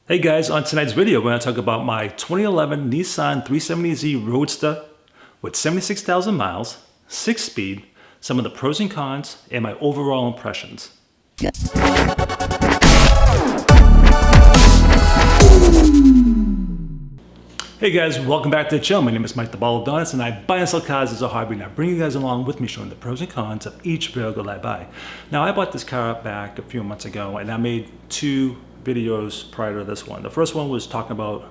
Hey guys, on tonight's video, we're going to talk about my 2011 Nissan 370Z Roadster with 76,000 miles, 6-speed, some of the pros and cons, and my overall impressions. Hey guys, welcome back to the channel. My name is Mike the Baldadonis, and I buy and sell cars as a hobby, and I bring you guys along with me showing the pros and cons of each vehicle that I buy. Now, I bought this car back a few months ago, and I made two videos prior to this one. The first one was talking about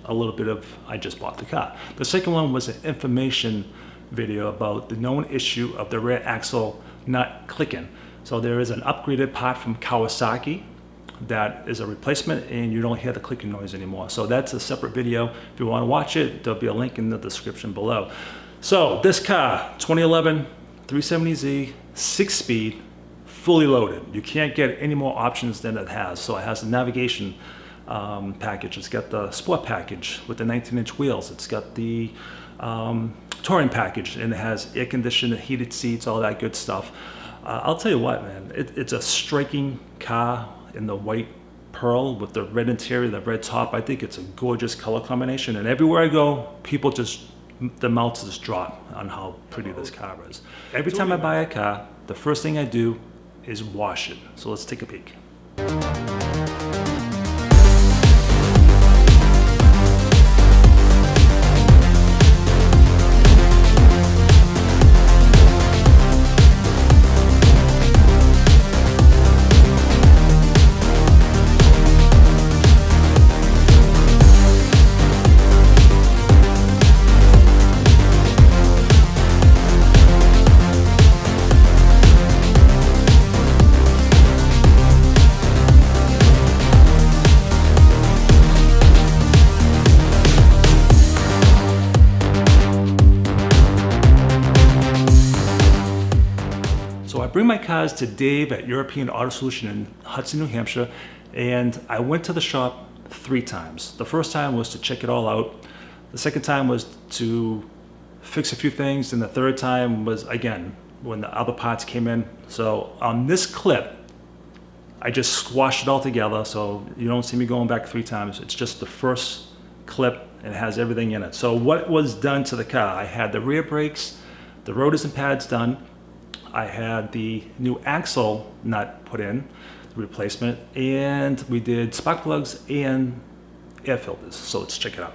a little bit of I just bought the car. The second one was an information video about the known issue of the rear axle not clicking. So there is an upgraded part from Kawasaki that is a replacement, and you don't hear the clicking noise anymore. So that's a separate video. If you want to watch it, there'll be a link in the description below. So this car, 2011 370Z, 6-speed, fully loaded. You can't get any more options than it has. So it has the navigation package. It's got the sport package with the 19-inch wheels. It's got the touring package, and it has air conditioned, heated seats, all that good stuff. I'll tell you what, man, it's a striking car in the white pearl with the red interior, the red top. I think it's a gorgeous color combination, and everywhere I go, people just, the mouths just drop on how pretty this car is. Every time I buy a car, the first thing I do is wash it. So let's take a peek. So I bring my cars to Dave at European Auto Solution in Hudson, New Hampshire, and I went to the shop 3 times. The first time was to check it all out. The second time was to fix a few things, and the third time was, again, when the other parts came in. So on this clip, I just squashed it all together, so you don't see me going back 3 times. It's just the first clip, and it has everything in it. So what was done to the car? I had the rear brakes, the rotors and pads done. I had the new axle nut put in, the replacement, and we did spark plugs and air filters. So let's check it out.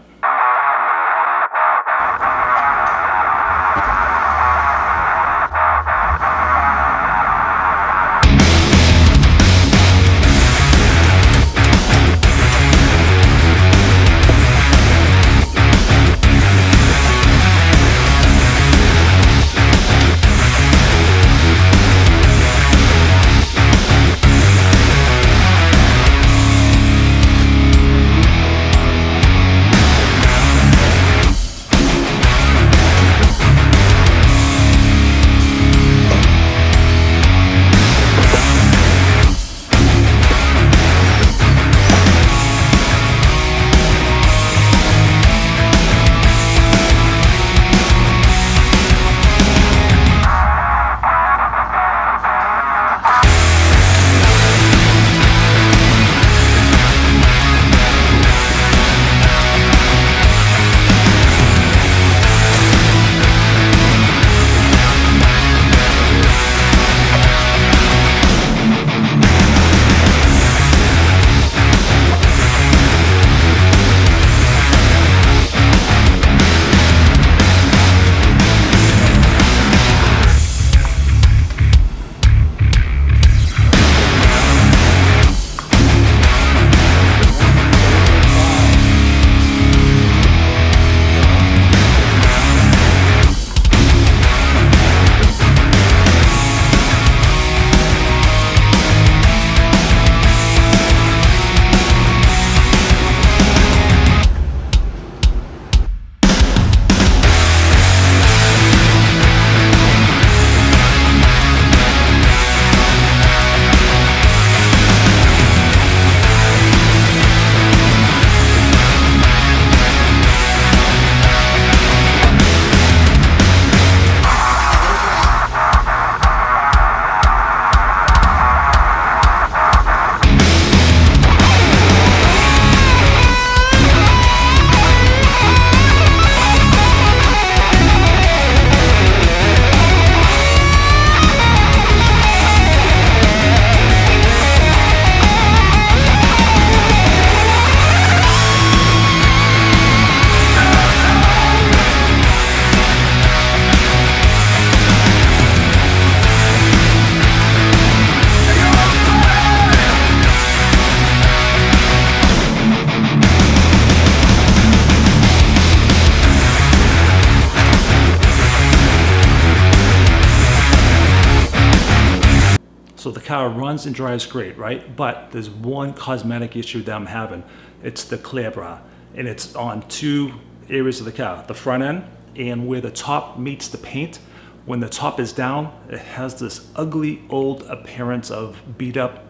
car runs and drives great, right? But there's one cosmetic issue that I'm having. It's the clear bra, and it's on two areas of the car, the front end and where the top meets the paint. When the top is down, it has this ugly old appearance of beat up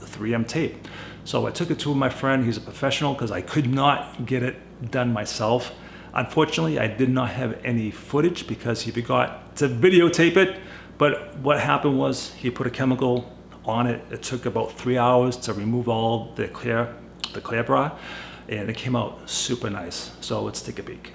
3M tape. So I took it to my friend, he's a professional, because I could not get it done myself. Unfortunately, I did not have any footage because he forgot to videotape it. But what happened was he put a chemical on it. It took about 3 hours to remove all the clear bra, and it came out super nice. So let's take a peek.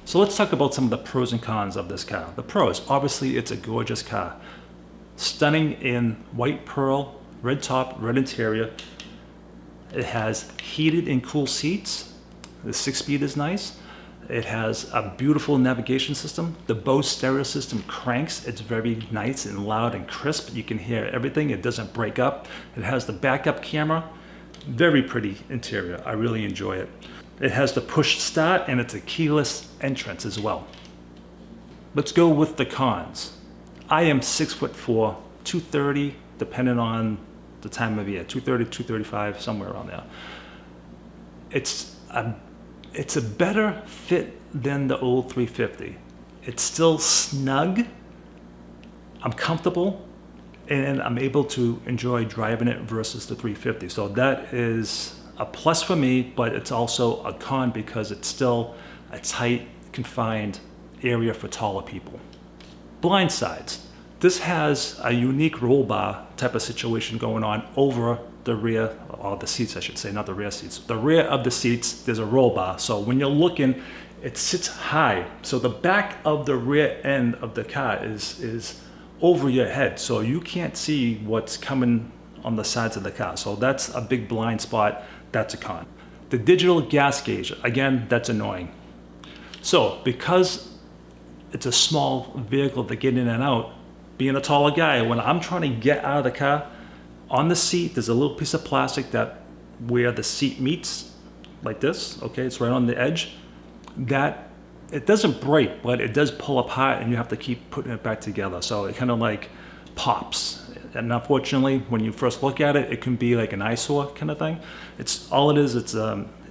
So let's talk about some of the pros and cons of this car. The pros, obviously it's a gorgeous car. Stunning in white pearl, red top, red interior. It has heated and cool seats. The 6-speed is nice. It has a beautiful navigation system. The Bose stereo system cranks. It's very nice and loud and crisp. You can hear everything. It doesn't break up. It has the backup camera. Very pretty interior. I really enjoy it. It has the push start and it's a keyless entrance as well. Let's go with the cons. I am 6'4", 230, depending on the time of year, 230, 235, somewhere around there. It's a better fit than the old 350. It's still snug. I'm comfortable and I'm able to enjoy driving it versus the 350. So that is a plus for me, but it's also a con because it's still a tight, confined area for taller people. Blind sides. This has a unique roll bar type of situation going on over the rear, or the seats I should say, not the rear seats. The rear of the seats, there's a roll bar. So when you're looking, it sits high. So the back of the rear end of the car is over your head. So you can't see what's coming on the sides of the car. So that's a big blind spot. That's a con. The digital gas gauge, again, that's annoying. So because it's a small vehicle to get in and out, being a taller guy, when I'm trying to get out of the car, on the seat, there's a little piece of plastic that where the seat meets, like this, okay, it's right on the edge, that it doesn't break, but it does pull apart and you have to keep putting it back together. So it kind of like pops. And unfortunately, when you first look at it, it can be like an eyesore kind of thing. It's all it is. It's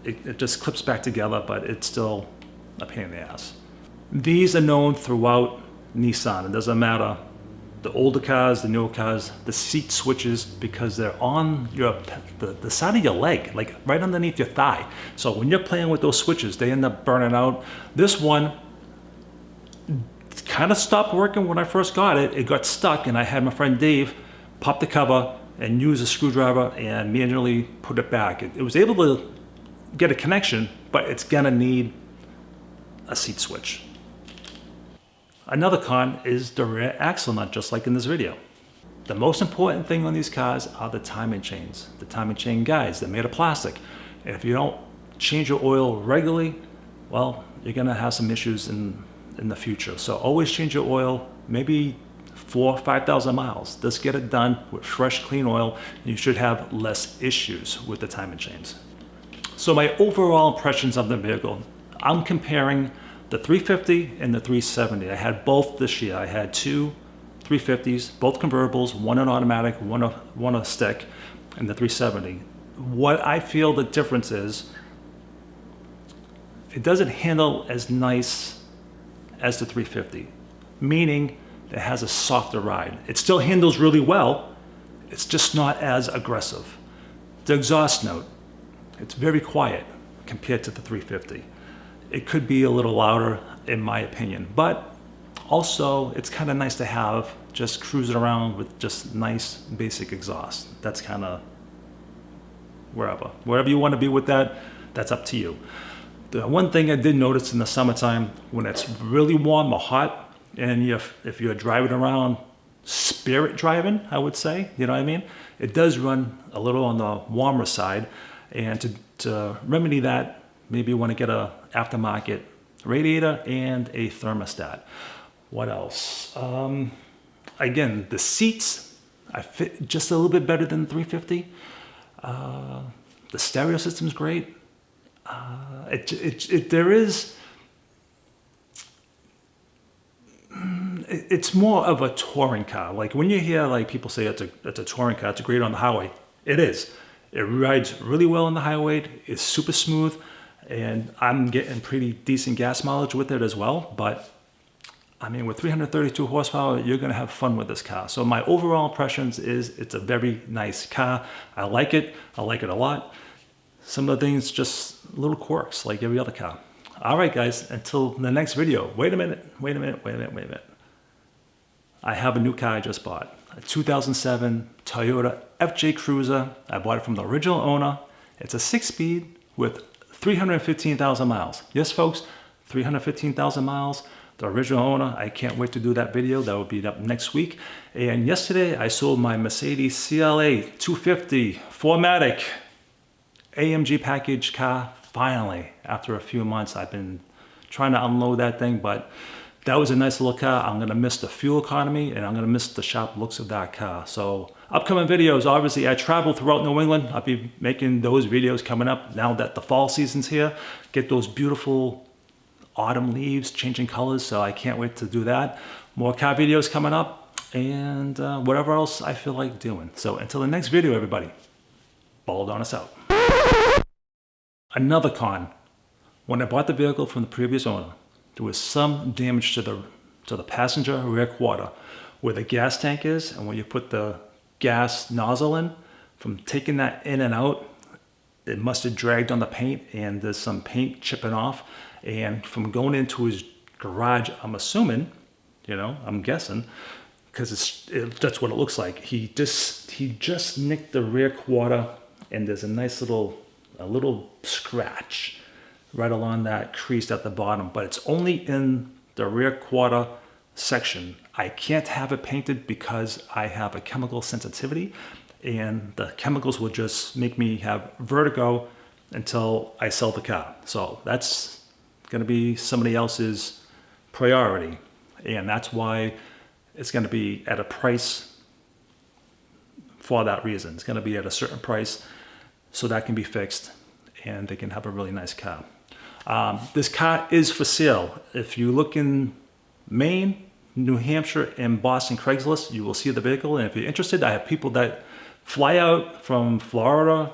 it just clips back together, but it's still a pain in the ass. These are known throughout Nissan. It doesn't matter the older cars, the newer cars, the seat switches, because they're on the side of your leg, like right underneath your thigh. So when you're playing with those switches, they end up burning out. This one kind of stopped working when I first got it. It got stuck, and I had my friend Dave pop the cover and use a screwdriver and manually put it back. It was able to get a connection, but it's gonna need a seat switch. Another con is the rear axle nut, just like in this video. The most important thing on these cars are the timing chains. The timing chain guides, they're made of plastic. And if you don't change your oil regularly, well, you're gonna have some issues in the future. So always change your oil, maybe 4,000 or 5,000 miles. Just get it done with fresh, clean oil, and you should have less issues with the timing chains. So my overall impressions of the vehicle, I'm comparing the 350 and the 370. I had both this year. I had two 350s, both convertibles, one an automatic, one a stick, and the 370. What I feel the difference is, it doesn't handle as nice as the 350, meaning it has a softer ride. It still handles really well, it's just not as aggressive. The exhaust note, it's very quiet compared to the 350. It could be a little louder in my opinion, but also it's kind of nice to have just cruising around with just nice basic exhaust. That's kind of wherever you want to be with that, that's up to you. The one thing I did notice in the summertime, when it's really warm or hot, and if you're driving around, spirit driving, I would say, you know what I mean? It does run a little on the warmer side, and to remedy that, maybe you want to get a aftermarket radiator and a thermostat. What else? Again, the seats, I fit just a little bit better than the 350. The stereo system's great. It's more of a touring car. Like when you hear like people say it's a touring car, it's great on the highway. It is. It rides really well on the highway. It's super smooth, and I'm getting pretty decent gas mileage with it as well. But I mean, with 332 horsepower, you're gonna have fun with this car. So my overall impressions is it's a very nice car. I like it a lot. Some of the things, just little quirks like every other car. All right, guys, until the next video. Wait a minute. I have a new car I just bought. A 2007 Toyota FJ Cruiser. I bought it from the original owner. It's a 6-speed with 315,000 miles. Yes, folks, 315,000 miles. The original owner. I can't wait to do that video. That will be up next week. And yesterday, I sold my Mercedes CLA 250 4MATIC AMG package car. Finally, after a few months, I've been trying to unload that thing, but that was a nice little car. I'm gonna miss the fuel economy, and I'm gonna miss the sharp looks of that car. So upcoming videos, obviously I travel throughout New England. I'll be making those videos coming up now that the fall season's here. Get those beautiful autumn leaves changing colors, so I can't wait to do that. More car videos coming up, and whatever else I feel like doing. So until the next video, everybody, Baldadonis out. Another con, when I bought the vehicle from the previous owner, there was some damage to the passenger rear quarter where the gas tank is, and when you put the gas nozzle in, from taking that in and out, it must have dragged on the paint, and there's some paint chipping off. And from going into his garage, I'm assuming, I'm guessing, because that's what it looks like. He just nicked the rear quarter, and there's a nice little scratch right along that crease at the bottom, but it's only in the rear quarter section. I can't have it painted because I have a chemical sensitivity, and the chemicals will just make me have vertigo until I sell the car. So that's gonna be somebody else's priority, and that's why it's gonna be at a price for that reason. It's gonna be at a certain price, so that can be fixed and they can have a really nice car. This car is for sale. If you look in Maine, New Hampshire, and Boston Craigslist, you will see the vehicle. And if you're interested, I have people that fly out from Florida,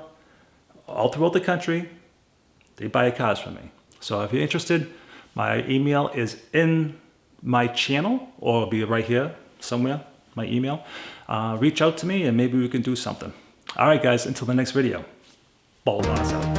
all throughout the country. They buy cars from me. So if you're interested, my email is in my channel, or it'll be right here somewhere, my email. Reach out to me and maybe we can do something. All right, guys, until the next video. Baldadonis out.